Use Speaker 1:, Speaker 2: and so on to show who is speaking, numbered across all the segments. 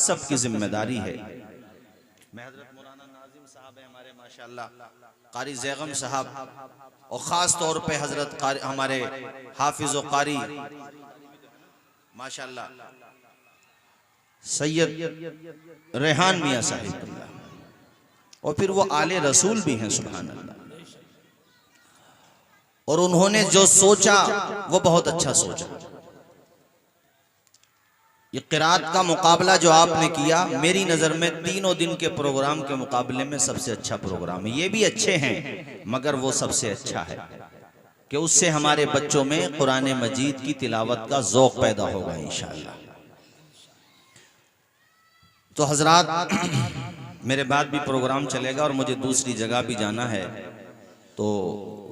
Speaker 1: सबकी जिम्मेदारी है। मैं हजरत मौलाना नाजिम साहब है हमारे माशाअल्लाह, कारी ज़ैगम साहब, और ख़ास तौर पे हजरत हमारे हाफिज़ व कारी माशाअल्लाह सैयद रेहान मियाँ साहिब, और फिर वो आले रसूल भी हैं सुभान अल्लाह। और उन्होंने जो सोचा वो बहुत अच्छा सोचा। ये क़िरात का मुकाबला जो आपने किया, मेरी नज़र में तीनों दिन के प्रोग्राम के मुकाबले में सबसे अच्छा प्रोग्राम है। ये भी अच्छे हैं मगर वो सबसे अच्छा है कि उससे हमारे बच्चों में कुरान मजीद की तिलावत का ज़ौक़ पैदा होगा इंशाअल्लाह। तो हजरात, मेरे बाद भी प्रोग्राम चलेगा और मुझे दूसरी जगह भी जाना है, तो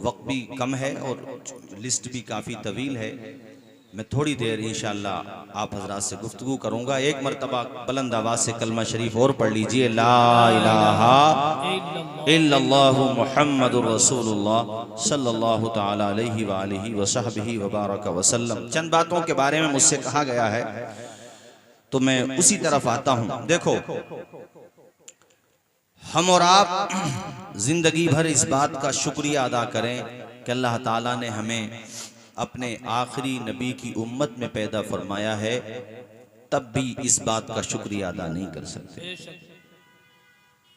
Speaker 1: वक्त भी कम है और लिस्ट भी काफ़ी तवील है। मैं थोड़ी देर इंशाअल्लाह आप हजरात से गुफ्तगू करूँगा। एक मरतबा बुलंद आवाज़ से कलमा शरीफ और पढ़ लीजिए, ला इलाहा इल्लल्लाहु मुहम्मदुर रसूलुल्लाह सल्लल्लाहु तआला अलैहि व आलिहि व सहबिहि व बारक वसल्लम। चंद बातों के बारे में मुझसे कहा गया है तो मैं उसी तरफ आता हूँ। देखो, हम और आप जिंदगी भर इस बात का शुक्रिया अदा करें कि अल्लाह ताला ने हमें अपने आखिरी नबी की उम्मत में पैदा फरमाया है, तब भी इस बात का शुक्रिया अदा नहीं कर सकते।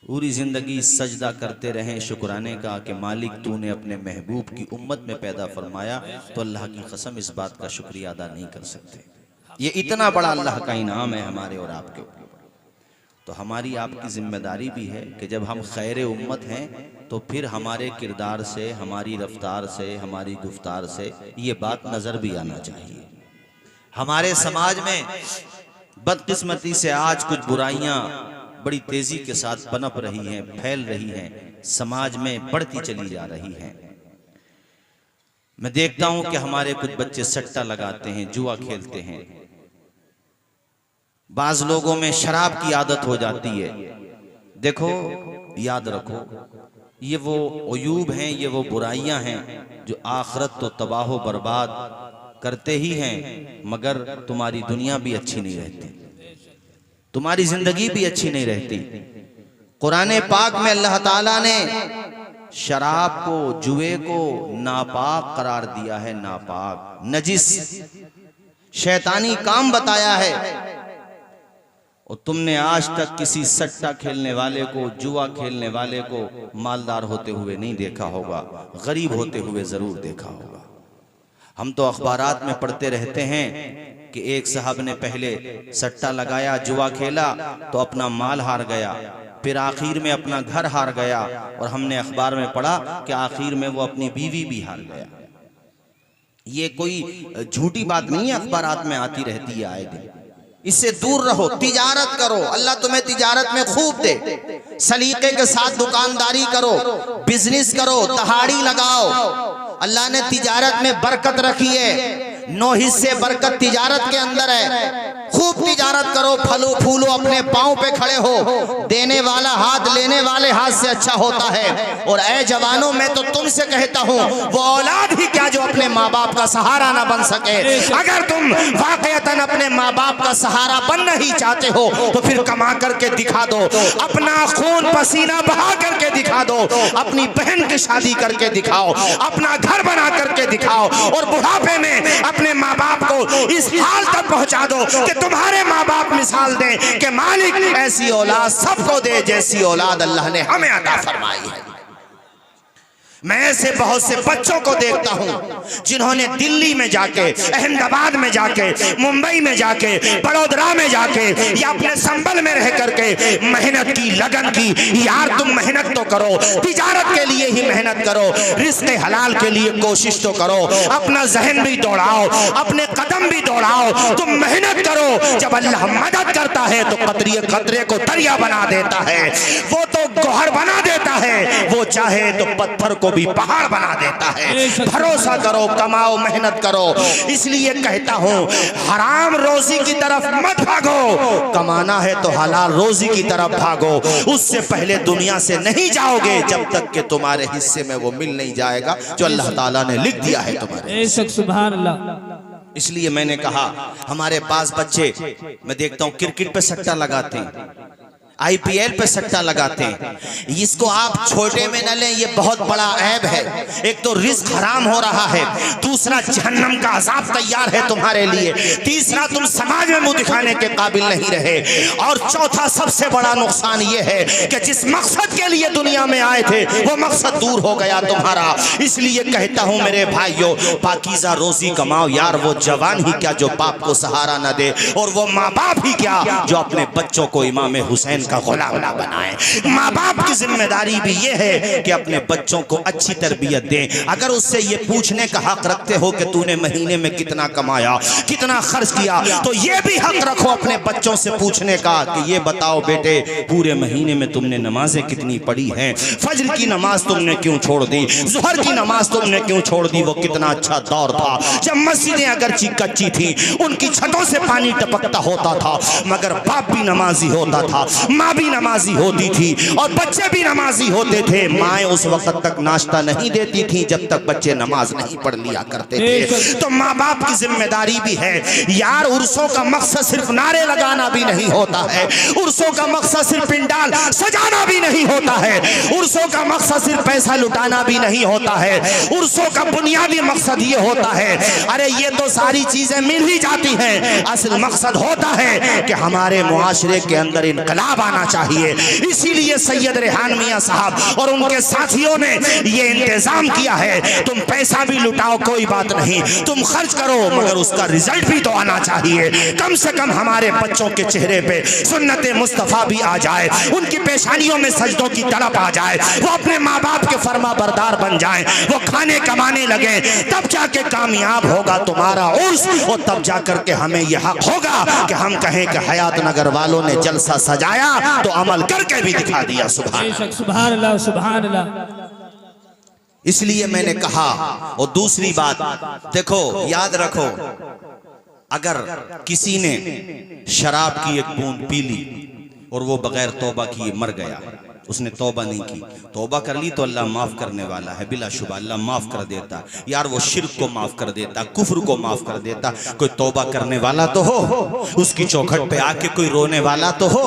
Speaker 1: पूरी जिंदगी सजदा करते रहें शुक्राने का कि मालिक तूने अपने महबूब की उम्मत में पैदा फरमाया, तो अल्लाह की कसम इस बात का शुक्रिया अदा नहीं कर सकते। ये इतना बड़ा अल्लाह का इनाम है हमारे और आपके ऊपर। तो हमारी आपकी जिम्मेदारी भी है कि जब हम खैर उम्मत हैं तो फिर हमारे किरदार से, हमारी रफ्तार से, हमारी गुफ्तार से ये बात नज़र भी आना चाहिए। हमारे समाज में बदकिस्मती से आज कुछ बुराइयां बड़ी तेजी के साथ पनप रही हैं, फैल रही हैं, समाज में बढ़ती चली जा रही हैं। मैं देखता हूं कि हमारे कुछ बच्चे सट्टा लगाते हैं, जुआ खेलते हैं, बाज लोगों में शराब की आदत हो जाती है। देखो, याद रखो, ये वो अयूब हैं, ये वो बुराइयां हैं जो आखिरत तो तबाह बर्बाद करते ही हैं, मगर तुम्हारी दुनिया भी अच्छी नहीं रहती, तुम्हारी जिंदगी भी अच्छी नहीं रहती। कुरान पाक में अल्लाह ताला ने शराब को, जुए को नापाक करार दिया है, नापाक, नजिस, शैतानी काम बताया है। और तुमने आज तक किसी सट्टा खेलने वाले को, जुआ खेलने वाले को मालदार होते हुए नहीं देखा होगा, गरीब होते हुए जरूर देखा होगा। हम तो अखबारात में पढ़ते रहते हैं कि एक साहब ने पहले सट्टा लगाया, जुआ खेला तो अपना माल हार गया, फिर आखिर में अपना घर हार गया, और हमने अखबार में पढ़ा कि आखिर में वो अपनी बीवी भी हार गया। ये कोई झूठी बात नहीं है, अखबारात में आती रहती है आए दिन। इससे दूर रहो, तिजारत करो, अल्लाह तुम्हें तिजारत में खूब दे, सलीके के साथ दुकानदारी करो, बिजनेस करो, दहाड़ी लगाओ। अल्लाह ने तिजारत में बरकत रखी है, 9 हिस्से बरकत तिजारत के अंदर है। खूब तिजारत करो, फलो फूलो, अपने पांव पे खड़े हो। देने वाला हाथ लेने वाले हाथ से अच्छा होता है। और ऐ जवानों, मैं तो तुमसे कहता हूँ, वो औलाद ही क्या जो अपने माँ बाप का सहारा ना बन सके। अगर तुम वाकईतन अपने माँ बाप का सहारा बनना ही चाहते हो तो फिर कमा करके दिखा दो, अपना खून पसीना बहा करके दिखा दो, अपनी बहन की शादी करके दिखाओ, अपना घर बना करके दिखाओ, और बुढ़ापे में अपने माँ बाप को इस हाल तक पहुंचा दो कि तुम्हारे माँ बाप मिसाल दें कि मालिक ऐसी औलाद सबको दे जैसी औलाद अल्लाह ने हमें अता फरमाई है। मैं ऐसे बहुत से बच्चों को देखता हूं जिन्होंने दिल्ली में जाके, अहमदाबाद में जाके, मुंबई में जाके, बड़ौदा में जाके या अपने संबल में रह करके मेहनत की, लगन की। यार तुम मेहनत तो करो, तिजारत के लिए ही मेहनत करो, रिस्क हलाल के लिए कोशिश तो करो, अपना जहन भी दौड़ाओ, अपने कदम भी दौड़ाओ, तुम मेहनत करो। जब अल्लाह मदद करता है तो कतरे को दरिया बना देता है, वो तो गौहर बना देता है, वो चाहे तो पत्थर को भी पहाड़ बना देता है। भरोसा करो, कमाओ, मेहनत करो। इसलिए कहता हूं, हराम रोजी की तरफ मत भागो, कमाना है तो हलाल रोजी की तरफ भागो। उससे पहले दुनिया से नहीं जाओगे जब तक कि तुम्हारे हिस्से में वो मिल नहीं जाएगा जो अल्लाह ताला ने लिख दिया है तुम्हारे।
Speaker 2: सुभान अल्लाह।
Speaker 1: इसलिए मैंने कहा हमारे पास बच्चे, मैं देखता हूं क्रिकेट पे सट्टा लगाते हैं, IPL पे सट्टा लगाते हैं। इसको आप छोटे में न लें, ये बहुत बड़ा ऐब है। एक तो रिस्क हराम हो रहा है, दूसरा जहन्नम का अजाब तैयार है तुम्हारे लिए, तीसरा तुम समाज में मुंह दिखाने के काबिल नहीं रहे, और चौथा सबसे बड़ा नुकसान ये है कि जिस मकसद के लिए दुनिया में आए थे वो मकसद दूर हो गया तुम्हारा। इसलिए कहता हूं मेरे भाइयों, पाकीज़ा रोजी कमाओ यार, वो जवान ही क्या जो बाप को सहारा न दे, और वो माँ बाप ही क्या जो अपने बच्चों को इमाम हुसैन का गुलाम ना बनाए। माँ बाप की जिम्मेदारी भी ये है कि अपने बच्चों को अच्छी तरबियत दें। अगर उससे ये पूछने का हक रखते हो कि तूने महीने में कितना कमाया, कितना खर्च किया, तो ये भी हक रखो अपने बच्चों से पूछने का कि ये बताओ बेटे पूरे महीने में तुमने नमाजें कितनी पढ़ी हैं, फजर की नमाज तुमने क्यों छोड़ दी, ज़ुहर की नमाज तुमने क्यों छोड़ दी। वो कितना अच्छा दौर था जब मस्जिदें अगरची कच्ची थी, उनकी छतों से पानी टपकता होता था, मगर बाप भी नमाजी होता था, माँ भी नमाजी होती थी, और बच्चे भी नमाजी होते थे। माएँ उस वक्त तक नाश्ता नहीं देती थी जब तक बच्चे नमाज नहीं पढ़ लिया करते थे। तो माँ बाप की जिम्मेदारी भी है यार। उर्सों का मकसद सिर्फ नारे लगाना भी नहीं होता है, उर्सों का मकसद सिर्फ पिंडाल सजाना भी नहीं होता है, उर्सों का मकसद सिर्फ पैसा लुटाना भी नहीं होता है, उर्सों का बुनियादी मकसद ये होता है, अरे ये तो सारी चीजें मिल ही जाती हैं, असल मकसद होता है कि हमारे मुआशरे के अंदर इनकलाब आना चाहिए। इसीलिए सैयद रेहान मियां साहब और उनके साथियों ने ये इंतजाम किया है, तुम पैसा भी लुटाओ कोई बात नहीं, तुम खर्च करो, मगर उसका रिजल्ट भी तो आना चाहिए। कम से कम हमारे बच्चों के चेहरे पे सुन्नत मुस्तफ़ा भी आ जाए, उनकी पेशानियों में सजदों की तड़प आ जाए, वो अपने माँ बाप के फरमा बरदार बन जाए, वो खाने कमाने लगे, तब जाके कामयाब होगा तुम्हारा उर्स, और तब जाकर के हमें यह हक होगा कि हम कहें कि हयात नगर वालों ने जलसा सजाया तो अमल करके भी दिखा दिया।
Speaker 2: सुभान अल्लाह, सुभान अल्लाह।
Speaker 1: इसलिए मैंने कहा। और दूसरी बात देखो, याद रखो, अगर किसी ने शराब की एक बूंद पी ली और वो बगैर तौबा किए मर गया, उसने तौबा नहीं की, तौबा कर ली तो अल्लाह माफ़ करने वाला है, बिलाशुबा अल्लाह माफ़ कर देता यार, वो शिर्क को माफ़ कर देता, कुफ्र को माफ़ कर देता। कोई तौबा करने वाला तो हो, उसकी चौखट पे आके कोई रोने वाला तो हो,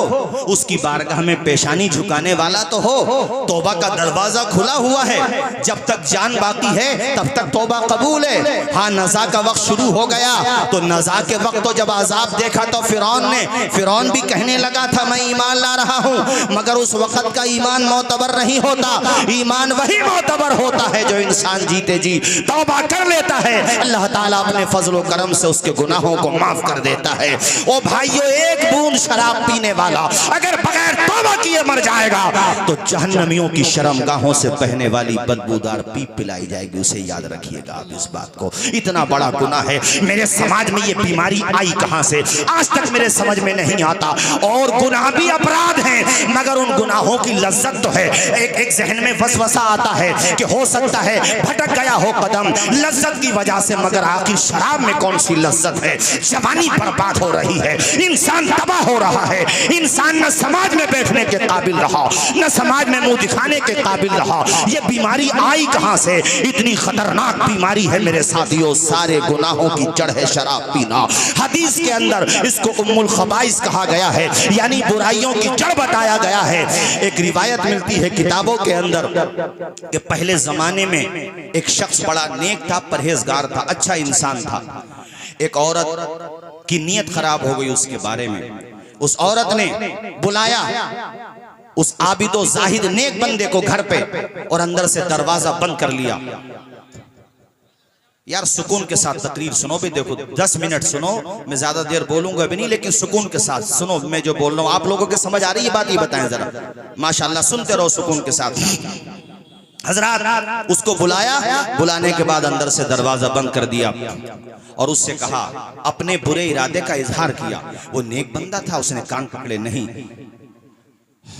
Speaker 1: उसकी बारगाह में पेशानी झुकाने वाला तो हो। तौबा का दरवाज़ा खुला हुआ है, जब तक जान बाकी है तब तक तौबा कबूल है। हाँ, नज़ा का वक्त शुरू हो गया तो नज़ा के वक्त तो जब अजाब देखा तो फिरौन भी कहने लगा था मैं ईमान ला रहा हूँ, मगर उस वक्त का ईमान मोतबर नहीं होता। ईमान वही मोतबर होता है जो इंसान जीते जी तौबा कर लेता है, अल्लाह ताला अपने फजल करम से उसके गुनाहों को माफ कर देता है। ओ भाइयों, एक बूंद शराब पीने वाला अगर बगैर तौबा किए मर जाएगा तो जहन्नमियों की शर्मगाहों से बहने वाली बदबूदार पीप पिलाई जाएगी। उसे याद रखिएगा आप इस बात को, इतना बड़ा गुनाह है। मेरे समाज में ये बीमारी आई कहां से, आज तक मेरे समझ में नहीं आता। और गुनाह भी अपराध हैं, मगर उन गुनाहों की लज्जत तो है। एक जहन में वसवसा आता है कि हो सकता है भटक गया हो कदम लज्जत की वजह से, मगर आखिर शराब में कौन सी लज्जत है। जवानी बर्बाद हो रही है, इंसान तबाह हो रहा है, इंसान न समाज में बैठने के काबिल रहा, न समाज में मुंह दिखाने के काबिल रहा। ये बीमारी आई कहां से? इतनी खतरनाक बीमारी है मेरे साथियों, सारे गुनाहों की जड़ है शराब पीना। हदीस के अंदर इसको उम्मुल खबाइस कहा गया है, यानी बुराइयों की जड़ बताया गया है। एक रिवायत मिलती है किताबों के अंदर कि पहले जमाने में एक शख्स बड़ा नेक था, परहेजगार था, अच्छा इंसान था। एक औरत की नीयत खराब हो गई उसके बारे में। उस औरत ने बुलाया उस आबिदो जाहिद नेक बंदे को घर पे और अंदर से दरवाजा बंद कर लिया। यार सुकून के साथ तकरीर सुनो भी, देखो 10 मिनट सुनो, मैं ज्यादा देर बोलूंगा भी नहीं, लेकिन सुकून के साथ सुनो। मैं जो बोल रहा हूँ आप लोगों के समझ आ रही है बात, ये बताएं जरा। माशाल्लाह सुनते रहो सुकून के साथ। हजरात उसको बुलाया, बुलाने के बाद अंदर से दरवाजा बंद कर दिया और उससे कहा, अपने बुरे इरादे का इजहार किया। वो नेक बंदा था, उसने कान पकड़े नहीं।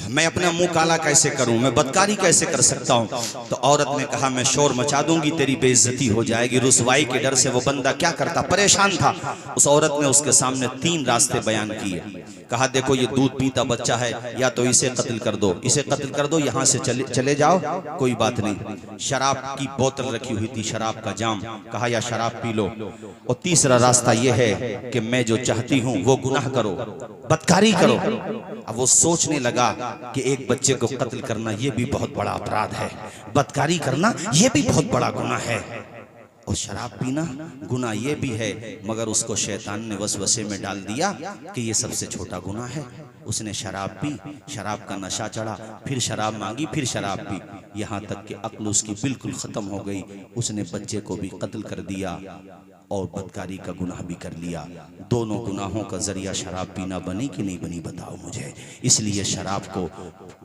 Speaker 1: मैं अपना मुंह काला कैसे करूं, मैं बदकारी कैसे कर सकता हूं। तो औरत ने कहा मैं शोर मचा दूंगी, तेरी बेइज्जती हो जाएगी। रुसवाई के डर से वो बंदा क्या करता, परेशान था। उस औरत ने उसके सामने 3 रास्ते बयान किए। कहा देखो ये दूध पीता बच्चा है, या तो इसे कत्ल कर दो, इसे कत्ल कर दो, यहां से चले जाओ, कोई बात नहीं। शराब की बोतल रखी हुई थी, शराब का जाम, कहा या शराब पी लो। और तीसरा रास्ता यह है कि मैं जो चाहती हूं वो गुनाह करो, बदकारी करो। अब वो सोचने लगा कि एक बच्चे को कत्ल करना ये भी बहुत बड़ा अपराध है, बदकारी करना ये भी बहुत बड़ा गुनाह है, और शराब पीना गुनाह ये भी है। मगर उसको शैतान ने वसवसे में डाल दिया कि ये सबसे छोटा गुनाह है। उसने शराब पी, शराब का नशा चढ़ा, फिर शराब मांगी, फिर शराब पी, यहाँ तक कि अक्ल उसकी बिल्कुल ख़त्म हो गई। उसने बच्चे को भी कत्ल कर दिया और बदकारी का गुनाह भी कर लिया। दोनों गुनाहों का जरिया शराब पीना बनी कि नहीं बनी बताओ मुझे। इसलिए शराब को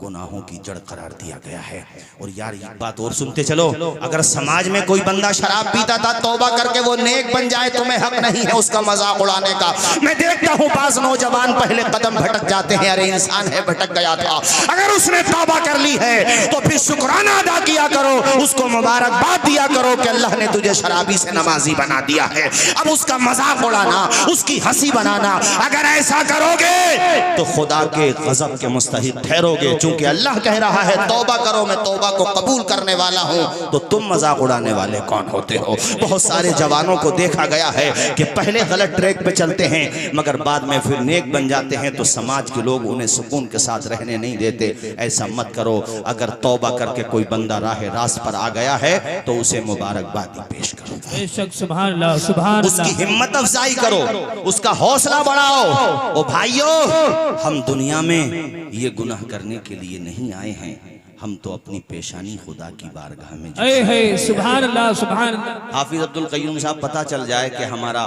Speaker 1: गुनाहों की जड़ करार दिया गया है। और यार एक बात और सुनते चलो, अगर समाज में कोई बंदा शराब पीता था, तौबा करके वो नेक बन जाए, तुम्हें हक नहीं है उसका मजाक उड़ाने का। मैं देखता हूँ बास नौजवान पहले कदम भटक जाते हैं, अरे इंसान है भटक गया था। अगर उसने तौबा कर ली है तो फिर शुक्राना अदा किया करो, उसको मुबारकबाद दिया करो कि अल्लाह ने तुझे शराबी से नमाजी बना दिया है। अब उसका मजाक उड़ाना, उसकी हंसी बनाना, अगर ऐसा करोगे तो खुदा के गजब के मुस्तहिक ठहरोगे। चूंकि अल्लाह कह रहा है तौबा करो, मैं तौबा को कबूल करने वाला हूं, तो तुम मजाक उड़ाने वाले कौन होते हो। बहुत सारे जवानों को देखा गया है कि पहले गलत ट्रैक पे चलते हैं मगर बाद में फिर नेक बन जाते हैं, तो समाज के लोग उन्हें सुकून के साथ रहने नहीं देते। ऐसा मत करो। अगर तौबा करके कोई बंदा राह रास्त पर आ गया है तो उसे मुबारकबादी पेश करो,
Speaker 2: बेशक, सुभान अल्लाह, सुभान अल्लाह।
Speaker 1: उसकी हिम्मत अफजाई करो, उसका हौसला बढ़ाओ। ओ भाइयों, हम दुनिया में ये गुनाह करने के लिए नहीं आए हैं, हम तो अपनी पेशानी खुदा की बारगाह में
Speaker 2: सुभान अल्लाह, सुभान अल्लाह।
Speaker 1: हाफिज अब्दुल कय्यूम साहब, पता चल जाए कि हमारा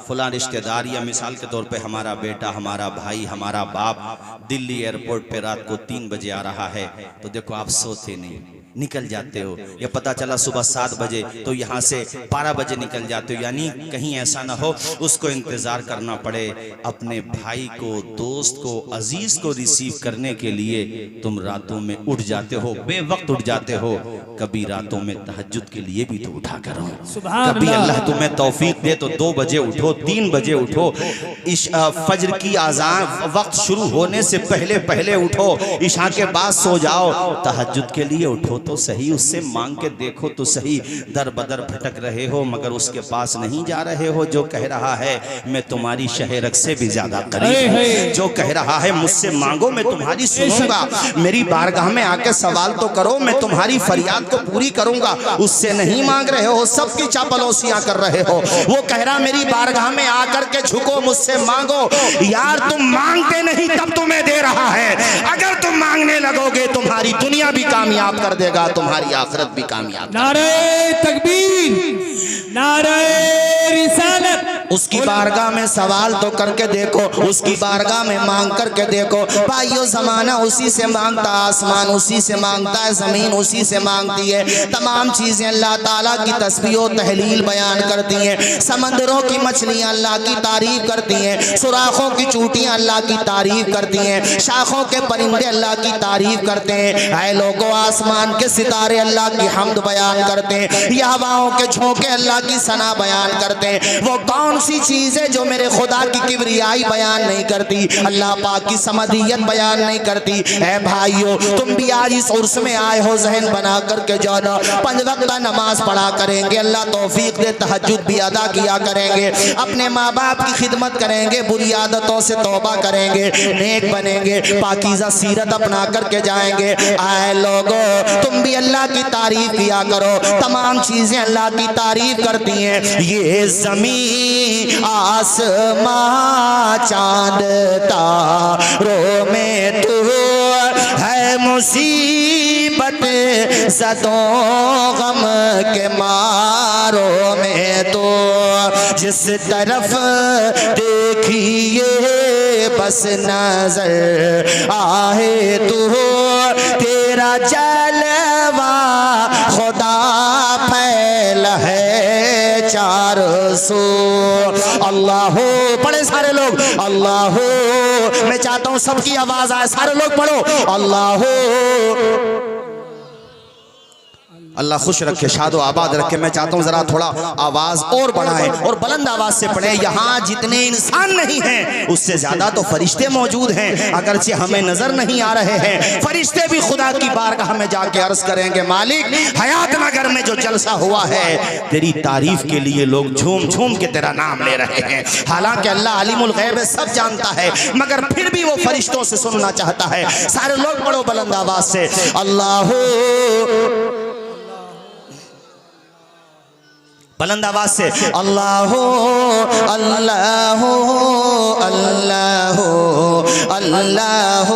Speaker 1: फलां रिश्तेदार या मिसाल के तौर पे हमारा बेटा, हमारा भाई, हमारा बाप दिल्ली एयरपोर्ट पे रात को 3 बजे आ रहा है, तो देखो आप सोते नहीं, निकल जाते हो। या पता चला सुबह 7 बजे तो यहाँ से 12 बजे निकल जाते हो, यानी कहीं ऐसा ना हो उसको इंतजार करना पड़े। अपने भाई को, दोस्त को, अजीज को रिसीव करने के लिए तुम रातों में उठ जाते हो, बेवक्त उठ जाते हो। कभी रातों में तहज्जुद के लिए भी तो उठा करो। कभी अल्लाह तुम्हें तौफीक दे तो 2 बजे उठो, 3 बजे उठो, फजर की आज़ान वक्त शुरू होने से पहले पहले उठो, इशा के बाद सो जाओ, तहज्जुद के लिए उठो तो सही, उससे मांग के देखो तो सही। दर बदर भटक रहे हो मगर उसके पास नहीं जा रहे हो, जो कह रहा है मैं तुम्हारी शहरक से भी ज्यादा करीब, जो कह रहा है मुझसे मांगो मैं तुम्हारी सुनूंगा, मेरी बारगाह में आके सवाल तो करो, मैं तुम्हारी फरियाद को पूरी करूंगा। उससे नहीं मांग रहे हो, सबकी चापलूसियां कर रहे हो। वो कह रहा मेरी बारगाह में आकर के झुको, मुझसे मांगो। यार तुम मांगते नहीं तब तुम्हें दे रहा है, अगर तुम मांगने लगोगे तुम्हारी दुनिया भी कामयाब कर देगा, तुम्हारी आखिरत भी कामयाब।
Speaker 2: नारे तकबीर, नारे रिसालत।
Speaker 3: उसकी बारगाह में सवाल तो करके देखो, उसकी बारगाह में मांग करके देखो। भाइयों, जमाना उसी से मांगता, आसमान उसी से मांगता है, जमीन उसी से मांगती है। तमाम चीजें अल्लाह ताला की तस्बीह और तहलील बयान करती हैं। समंदरों की मछलियां अल्लाह की तारीफ करती हैं, सुराखों की चूटियां अल्लाह की तारीफ करती हैं, शाखों के परिंदे अल्लाह की तारीफ करते हैं। ऐ लोगों, आसमान के सितारे अल्लाह की हम्द बयान करते हैं, ये हवाओं के झोंके अल्लाह की सना बयान करते हैं। वो कौन सी चीज है जो मेरे खुदा की किबरियाई बयान नहीं करती, अल्लाह पाक की समदियत बयान नहीं करती। ऐ भाइयों, तुम भी आज इस उर्स में आए हो, जहन बना करके जो ना 5 वक्त नमाज पढ़ा करेंगे, अल्लाह तौफीक दे तहज्जुद भी अदा किया करेंगे, अपने माँ बाप की खिदमत करेंगे, बुरी आदतों से तौबा करेंगे, नेक बनेंगे, पाकीज़ा सीरत अपना करके जाएंगे। आए लोगों, तुम भी अल्लाह की तारीफ किया करो, तमाम चीजें अल्लाह की तारीफ करती हैं। ये ज़मीन, आसमां, चांद, तारों में तू है मुसीबत ज़दों गम के मारों में तो, जिस तरफ देखिए बस नजर आए तू, तेरा जलवा खुदा फैल है चारों रसूल अल्लाह पढ़े सारे लोग अल्लाह। मैं चाहता हूं सबकी आवाज आए, सारे लोग पढ़ो अल्लाह। अल्लाह खुश रखे, शादो आबाद रखे। मैं चाहता हूँ जरा थोड़ा आवाज और बढ़ाएं और बुलंद आवाज से पढ़ें। यहाँ जितने इंसान नहीं हैं उससे ज्यादा तो फरिश्ते मौजूद हैं, अगरचे हमें नजर नहीं आ रहे हैं। फरिश्ते भी खुदा की बारगाह में जाके अर्ज करेंगे, मालिक हयात नगर में जो जलसा हुआ है तेरी तारीफ के लिए लोग झूम झूम के तेरा नाम ले रहे हैं। हालांकि अल्लाह अलीमुल गैब है, सब जानता है, मगर फिर भी वो फरिश्तों से सुनना चाहता है। सारे लोग पढ़ो बुलंद आवाज से अल्लाह। बुलंद आवाज से अल्लाह अल्लाह अल्लाह अल्लाह।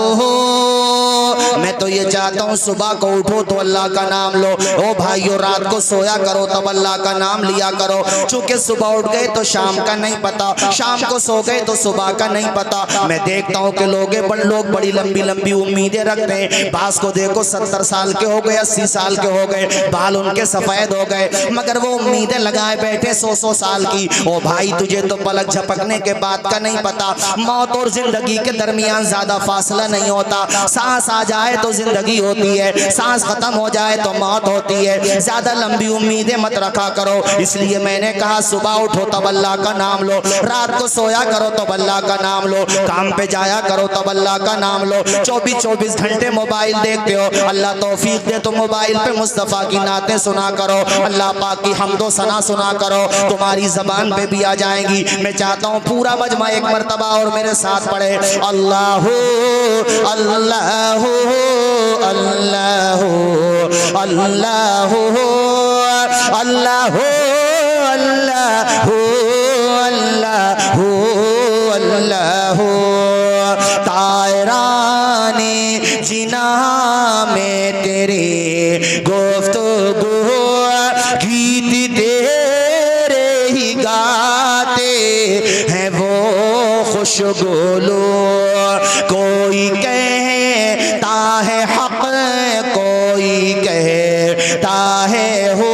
Speaker 3: मैं तो ये चाहता हूँ सुबह को उठो तो अल्लाह का नाम लो। ओ भाइयों रात को सोया करो तब अल्लाह का नाम लिया करो, चूंकि सुबह उठ गए तो शाम का नहीं पता, शाम को सो गए तो सुबह का नहीं पता। मैं देखता हूँ कि लोग बड़ी लंबी लंबी उम्मीदें रखते हैं। बास को देखो 70 साल के हो गए, 80 साल के हो गए, बाल उनके सफेद हो गए, मगर वो उम्मीदें लगाए बैठे 100 साल की। ओ भाई तुझे तो पलक झपकने के बाद का नहीं पता। मौत और जिंदगी के दरमियान ज्यादा फासला नहीं होता। सांस आ जाए तो जिंदगी होती है, सांस खत्म हो जाए तो मौत होती है। ज्यादा लंबी उम्मीदें मत रखा करो। इसलिए मैंने कहा सुबह उठो तब अल्लाह का नाम लो, रात को सोया करो तब अल्लाह का नाम लो, काम पे जाया करो तब अल्लाह का नाम लो। 24 घंटे मोबाइल देखते हो, अल्लाह तौफीक दे तो मोबाइल पे मुस्तफ़ा की नातें सुना करो, अल्लाह पाक की हम्दो सना सुना करो, तुम्हारी जबान पे भी आ जाएंगी। मैं चाहता हूँ पूरा मजमा एक मर्तबा और मेरे साथ पढ़े अल्लाह अल्लाह अल्लाह अल्लाह अल्लाह अल्लाह अल्लाह अल्लाह। तायराने जिना में तेरे गुफ्तगू गीत तेरे ही गाते हैं वो खुशगुलो। कोई कहता है हक, कोई कहता है हो,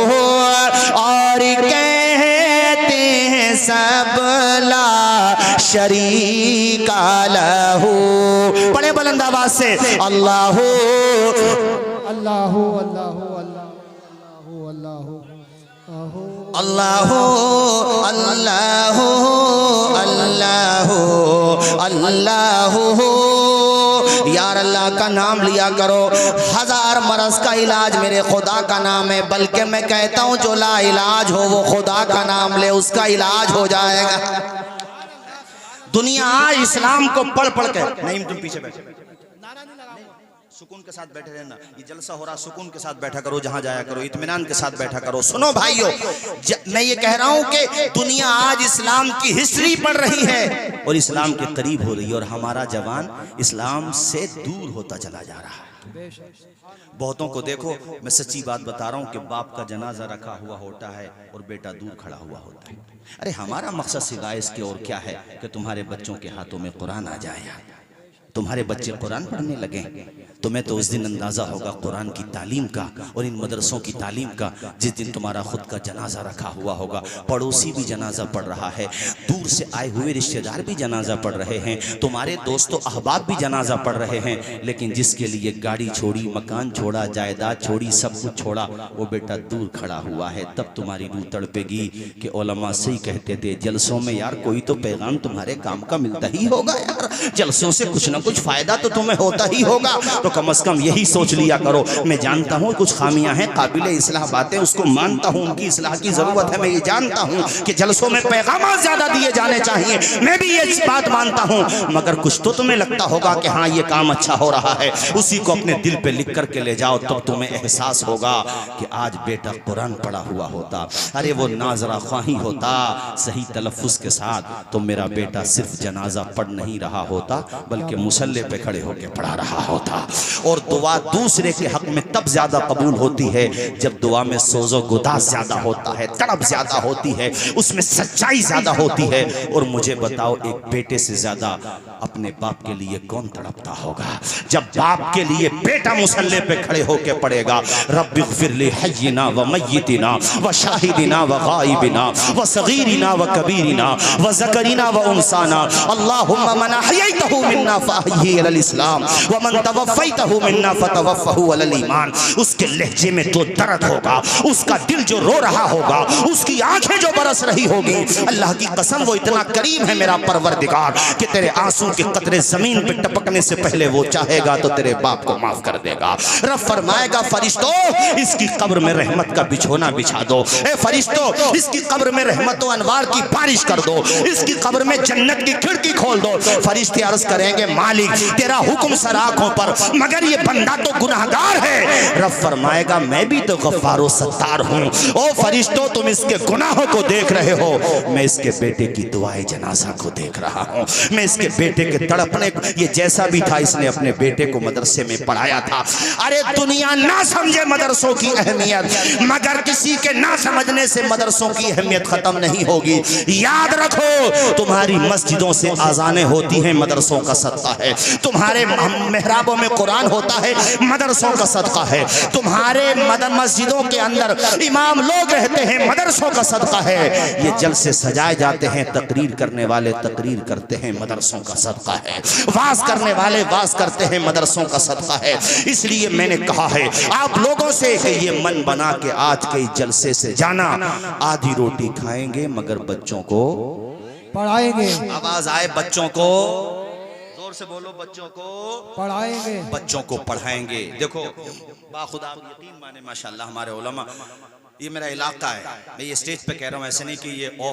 Speaker 3: और कहते हैं सब ला शरीका लहू। बड़े बुलंद आवाज से अल्लाह
Speaker 2: अल्लाह अल्लाह अल्लाह
Speaker 3: अल्लाह अल्लाह अल्लाह अल्लाह। यार अल्लाह का नाम लिया करो। 1000 मरज का इलाज मेरे खुदा का नाम है, बल्कि मैं कहता हूँ जो ला इलाज हो वो खुदा का नाम ले, उसका इलाज हो जाएगा। दुनिया आज इस्लाम को पढ़ पढ़ के नहीं, तुम पीछे बैठे सुकून के साथ बैठे रहना। ये जलसा हो रहा, सुकून के साथ बैठा करो, जहां जाया करो इत्मीनान के साथ बैठा करो। सुनो भाइयों, मैं ये कह रहा हूं कि दुनिया आज इस्लाम की हिस्ट्री पढ़ रही है और इस्लाम के करीब हो रही है, और हमारा जवान इस्लाम से दूर होता चला जा रहा है। बहुतों को देखो, मैं सच्ची बात बता रहा हूं कि बाप का जनाजा रखा हुआ होता है और बेटा दूर खड़ा हुआ होता है। अरे हमारा मकसद सिवाय इसके और क्या है कि तुम्हारे बच्चों के हाथों में कुरान आ जाए, तुम्हारे बच्चे कुरान पढ़ने लगे। तुम्हें तो उस दिन अंदाज़ा होगा कुरान की तालीम का और इन मदरसों की तालीम का, जिस दिन तुम्हारा खुद का जनाजा रखा हुआ होगा, पड़ोसी भी जनाजा पढ़ रहा है, दूर से आए हुए रिश्तेदार भी जनाजा पढ़ रहे हैं, तुम्हारे दोस्तों अहबाब भी जनाजा पढ़ रहे हैं। लेकिन जिसके लिए गाड़ी छोड़ी, मकान छोड़ा, जायदाद छोड़ी, सब कुछ छोड़ा, वो बेटा दूर खड़ा हुआ है। तब तुम्हारी रूह तड़पेगी कि उलमा सही कहते थे, जलसों में यार कोई तो पैगाम तुम्हारे काम का मिलता ही होगा यार, जलसों से कुछ ना कुछ फायदा तो तुम्हें होता ही होगा। तो कम से कम यही सोच लिया करो। मैं जानता हूँ कुछ खामियां हैं, काबिल इस्लाह बातें, उसको मानता हूँ, उनकी इस्लाह की जरूरत है। मैं ये जानता हूँ कि जलसों में पैगाम ज्यादा दिए जाने चाहिए, मैं भी ये बात मानता हूँ, मगर कुछ तो तुम्हें लगता होगा कि हाँ ये काम अच्छा हो रहा है, उसी को अपने दिल पे लिख करके ले जाओ, तब तुम्हें एहसास होगा कि आज बेटा कुरान पढ़ा हुआ होता, अरे वो नाजरा ख्वाही होता सही तलफ्फुज के साथ, तो मेरा बेटा सिर्फ जनाजा पढ़ नहीं रहा होता बल्कि
Speaker 1: मुसल्ले पे खड़े होकर पढ़ा रहा होता। और दुआ दूसरे के हक में तब ज्यादा कबूल होती है जब दुआ में सोजो गुदास ज्यादा होता है, तड़प ज्यादा होती है, उसमें सच्चाई ज्यादा होती है। और मुझे बताओ, एक बेटे से ज्यादा अपने बाप के लिए कौन तड़पता होगा? जब बाप के लिए बेटा मुसल्ले पे खड़े होकर पड़ेगा, रब्बिग़फिरली हय्यिना व मय्यितिना व शाहिदिना व गाइबिना व सगीरिना व कबीरिना व ज़करिना व उनसाना, अल्लाहुम्मा मन अहयैतहु मिन्ना फ़अहयिही अलल इस्लाम व मन तवफ़्फ़ैतहु मिन्ना फ़तवफ़्फ़हु अलल ईमान। उसके लहजे में तो दर्द होगा, उसका दिल जो रो रहा होगा, उसकी आंखें जो बरस रही होगी। अल्लाह की कसम, वो इतना करीम है मेरा परवरदिगार कि तेरे आंसू के कतरे जमीन पे टपकने से पहले वो चाहेगा तो तेरे बाप को माफ कर देगा। रब फरमाएगा, फरिश्तों इसकी कब्र में रहमत का बिछोना बिछा दो। ए फरिश्तों, इसकी कब्र में रहमत व अनवार की बारिश कर दो, इसकी कब्र में जन्नत की खिड़की खोल दो। फरिश्ते अर्ज करेंगे, मालिक तेरा हुक्म सर आंखों पर, मगर ये बंदा तो गुनाहगार है। रब फरमाएगा, मैं भी तो गफ्फार सत्तार हूँ। ओ फरिश्तों, तुम इसके गुनाहों को देख रहे हो, मैं इसके बेटे की दुआए जनाजा को देख रहा हूँ, मैं इसके बेटे के तड़पने को। ये जैसा भी था, इसने अपने बेटे को मदरसे में पढ़ाया था। अरे दुनिया ना समझे मदरसों की अहमियत, मगर किसी के ना समझने से मदरसों की अहमियत खत्म नहीं होगी। याद रखो, तुम्हारी मस्जिदों से आजानें होती हैं, मदरसों का सदका है। तुम्हारे मेहराबों में कुरान होता है, मदरसों का सदका है। तुम्हारे मस्जिदों के अंदर इमाम लोग रहते हैं, मदरसों का सदका है। ये जलसे सजाए जाते हैं, तकरीर करने वाले तकरीर करते हैं, मदरसों का सदका है। वाज करने वाले वाज करते हैं, मदरसों का सदका है। इसलिए मैंने कहा है आप लोगों से कि ये मन बना के आज के जलसे से जाना, आधी रोटी खाएंगे मगर बच्चों को
Speaker 2: पढ़ाएंगे।
Speaker 1: आवाज आए, बच्चों को जोर से बोलो, बच्चों को
Speaker 2: पढ़ाएंगे,
Speaker 1: बच्चों को पढ़ाएंगे। देखो बाखुदा आप यकीन माने, माशाल्लाह हमारे उलमा, ये मेरा इलाका है, मैं ये स्टेज पे कह रहा हूँ, ऐसे नहीं कि ये ऑफ